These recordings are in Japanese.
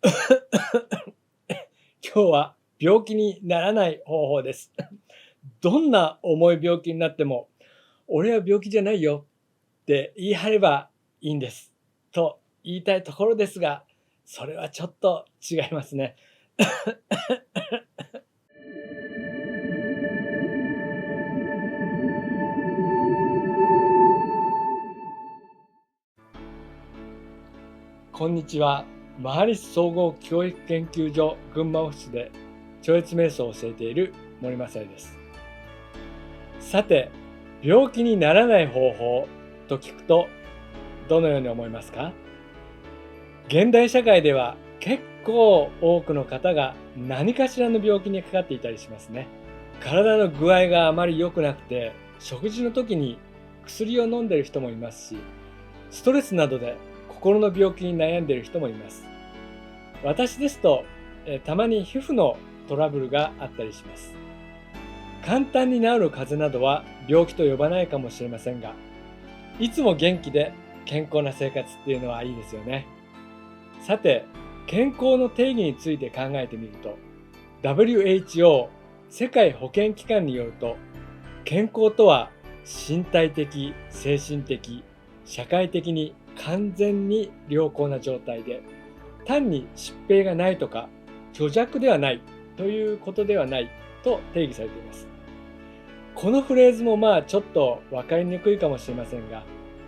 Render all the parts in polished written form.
今日は病気にならない方法です。どんな重い病気になっても、俺は病気じゃないよって言い張ればいいんです。と言いたいところですが、それはちょっと違いますね。こんにちは。マハリス総合教育研究所群馬オフィスで超越瞑想を教えている森正也です。さて、病気にならない方法と聞くとどのように思いますか？現代社会では結構多くの方が何かしらの病気にかかっていたりしますね。体の具合があまり良くなくて、食事の時に薬を飲んでいる人もいますし、ストレスなどで心の病気に悩んでいる人もいます。私ですと、たまに皮膚のトラブルがあったりします。簡単に治る風邪などは病気と呼ばないかもしれませんが、いつも元気で健康な生活っていうのはいいですよね。さて、健康の定義について考えてみると、WHO 世界保健機関によると、健康とは身体的、精神的、社会的に完全に良好な状態で、単に疾病がないとか虚弱ではないということではないと定義されています。このフレーズもちょっと分かりにくいかもしれませんが、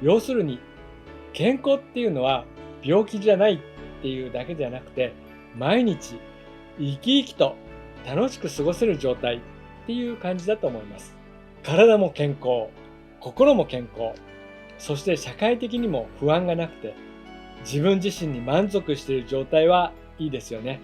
要するに健康っていうのは病気じゃないっていうだけじゃなくて、毎日生き生きと楽しく過ごせる状態っていう感じだと思います。体も健康、心も健康、そして社会的にも不安がなくて、自分自身に満足している状態はいいですよね。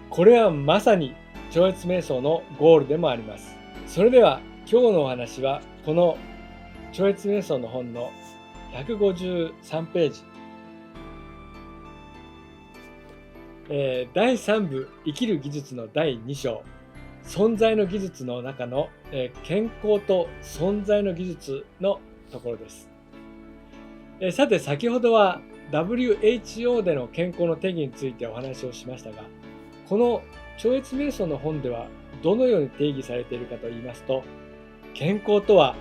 これはまさに超越瞑想のゴールでもあります。それでは今日のお話はこの超越瞑想の本の153ページ、第3部生きる技術の第2章、存在の技術の中の、健康と存在の技術のところです。さて先ほどは WHO での健康の定義についてお話をしましたが、この超越瞑想の本ではどのように定義されているかと言いますと、健康とは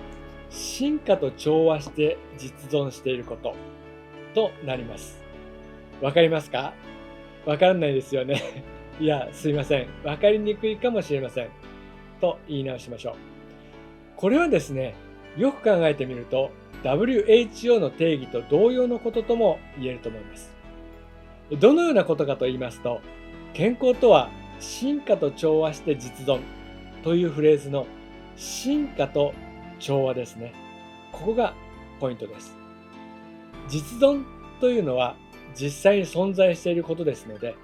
進化と調和して実存していることとなります。わかりますか？わからないですよね。いや、すいません。わかりにくいかもしれません。と言い直しましょう。これはですね、よく考えてみると、WHO の定義と同様のこととも言えると思います。どのようなことかと言いますと、健康とは進化と調和して実存というフレーズの進化と調和ですね。ここがポイントです。実存というのは実際に存在していることですので、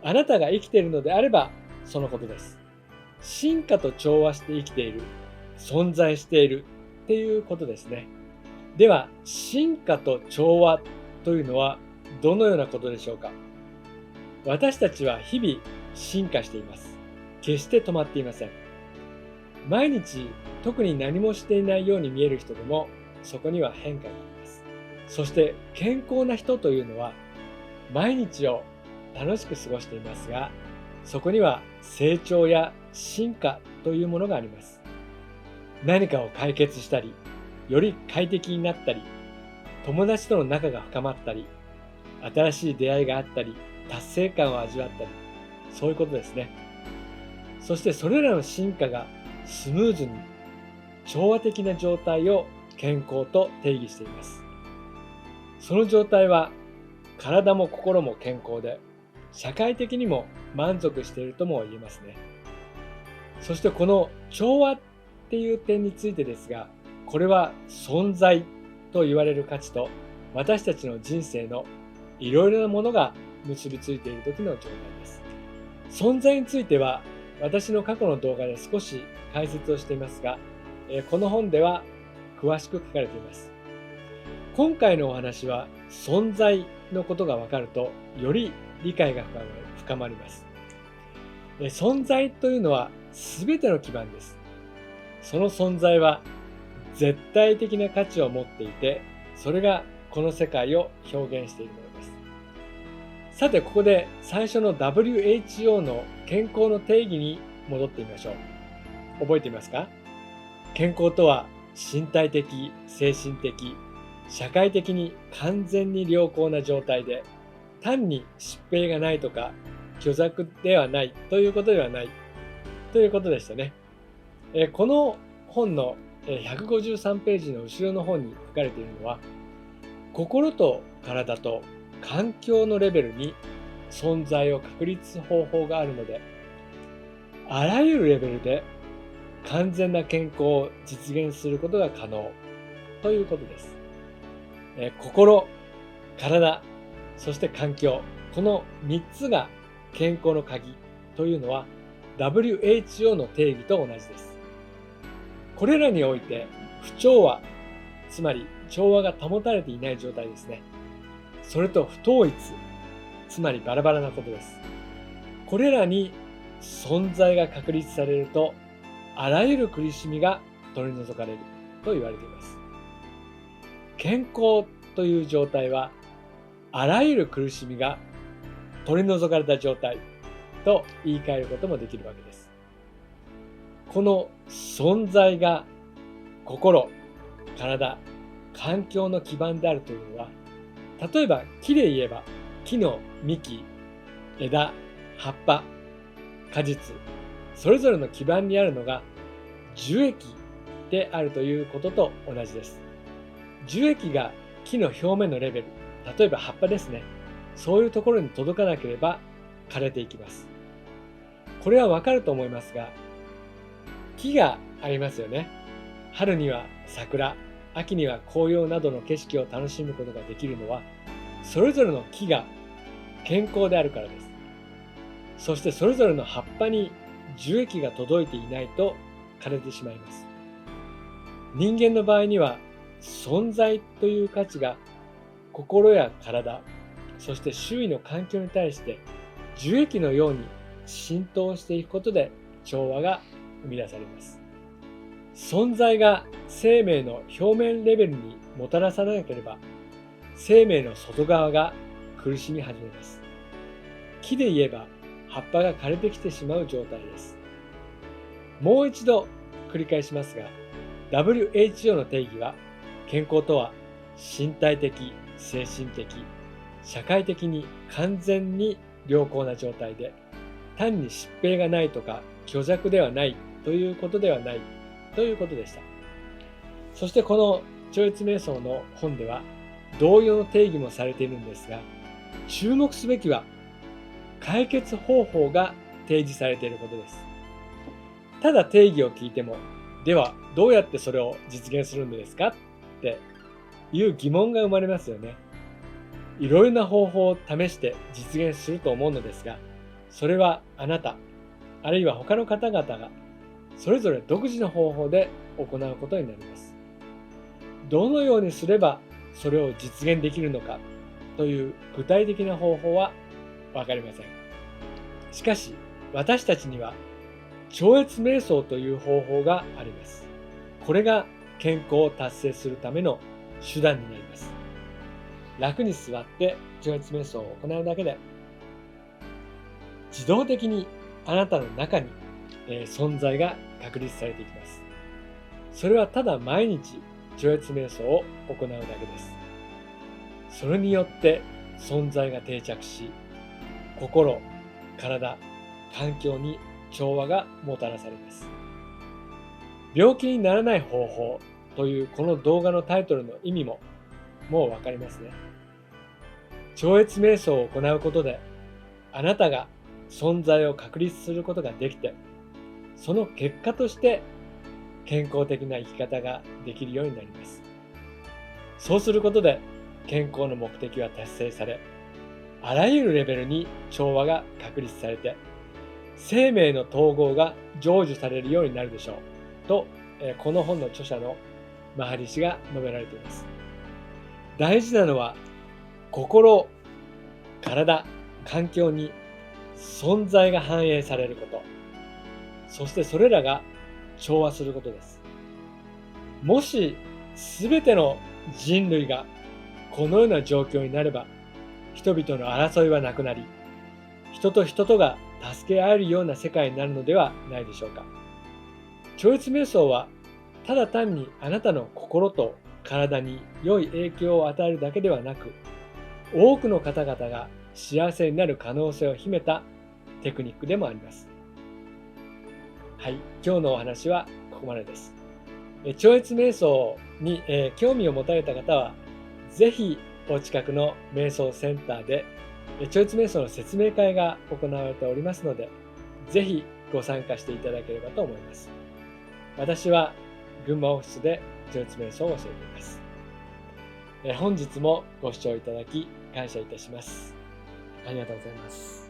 あなたが生きているのであればそのことです。進化と調和して生きている、存在しているっていうことですね。では、進化と調和というのはどのようなことでしょうか？私たちは日々進化しています。決して止まっていません。毎日特に何もしていないように見える人でも、そこには変化があります。そして健康な人というのは毎日を楽しく過ごしていますが、そこには成長や進化というものがあります。何かを解決したり、より快適になったり、友達との仲が深まったり、新しい出会いがあったり、達成感を味わったり、そういうことですね。そしてそれらの進化がスムーズに調和的な状態を健康と定義しています。その状態は体も心も健康で、社会的にも満足しているとも言えますね。そしてこの調和っていう点についてですが、これは存在と言われる価値と私たちの人生のいろいろなものが結びついている時の状態です。存在については私の過去の動画で少し解説をしていますが、この本では詳しく書かれています。今回のお話は存在のことが分かるとより理解が深まります。存在というのは全ての基盤です。その存在は絶対的な価値を持っていて、それがこの世界を表現しているものです。さてここで最初の WHO の健康の定義に戻ってみましょう。覚えていますか？健康とは身体的、精神的、社会的に完全に良好な状態で、単に疾病がないとか虚弱ではないということではないということでしたね。この本の153ページの後ろの方に書かれているのは、心と体と環境のレベルに存在を確立する方法があるので、あらゆるレベルで完全な健康を実現することが可能ということです。心、体、そして環境、この3つが健康の鍵というのは WHO の定義と同じです。これらにおいて不調和、つまり調和が保たれていない状態ですね。それと不統一、つまりバラバラなことです。これらに存在が確立されると、あらゆる苦しみが取り除かれると言われています。健康という状態は、あらゆる苦しみが取り除かれた状態と言い換えることもできるわけです。この存在が心、体、環境の基盤であるというのは、例えば木で言えば木の幹、枝、葉っぱ、果実、それぞれの基盤にあるのが樹液であるということと同じです。樹液が木の表面のレベル、例えば葉っぱですね。そういうところに届かなければ枯れていきます。これはわかると思いますが、木がありますよね。春には桜、秋には紅葉などの景色を楽しむことができるのは、それぞれの木が健康であるからです。そしてそれぞれの葉っぱに樹液が届いていないと枯れてしまいます。人間の場合には、存在という価値が心や体、そして周囲の環境に対して樹液のように浸透していくことで調和が生み出されます。存在が生命の表面レベルにもたらさなければ、生命の外側が苦しみ始めます。木で言えば葉っぱが枯れてきてしまう状態です。もう一度繰り返しますが、WHO の定義は、健康とは身体的、精神的、社会的に完全に良好な状態で、単に疾病がないとか虚弱ではないということではないということでした。そしてこの超越瞑想の本では同様の定義もされているんですが、注目すべきは解決方法が提示されていることです。ただ定義を聞いても、ではどうやってそれを実現するんですかっていう疑問が生まれますよね。いろいろな方法を試して実現すると思うのですが、それはあなた、あるいは他の方々がそれぞれ独自の方法で行うことになります。どのようにすればそれを実現できるのかという具体的な方法はわかりません。しかし私たちには超越瞑想という方法があります。これが健康を達成するための手段になります。楽に座って超越瞑想を行うだけで、自動的にあなたの中に存在が確立されていきます。それはただ毎日超越瞑想を行うだけです。それによって存在が定着し、心、体、環境に調和がもたらされます。病気にならない方法というこの動画のタイトルの意味ももうわかりますね。超越瞑想を行うことで、あなたが存在を確立することができて、その結果として健康的な生き方ができるようになります。そうすることで健康の目的は達成され、あらゆるレベルに調和が確立されて、生命の統合が成就されるようになるでしょうと、この本の著者のマハリシが述べられています。大事なのは、心、体、環境に存在が反映されること、そしてそれらが調和することです。もし全ての人類がこのような状況になれば、人々の争いはなくなり、人と人とが助け合えるような世界になるのではないでしょうか。超越瞑想はただ単にあなたの心と体に良い影響を与えるだけではなく、多くの方々が幸せになる可能性を秘めたテクニックでもあります。はい、今日のお話はここまでです。超越瞑想に興味を持たれた方は、ぜひお近くの瞑想センターで超越瞑想の説明会が行われておりますので、ぜひご参加していただければと思います。私は群馬オフィスで超越瞑想を教えています。本日もご視聴いただき感謝いたします。ありがとうございます。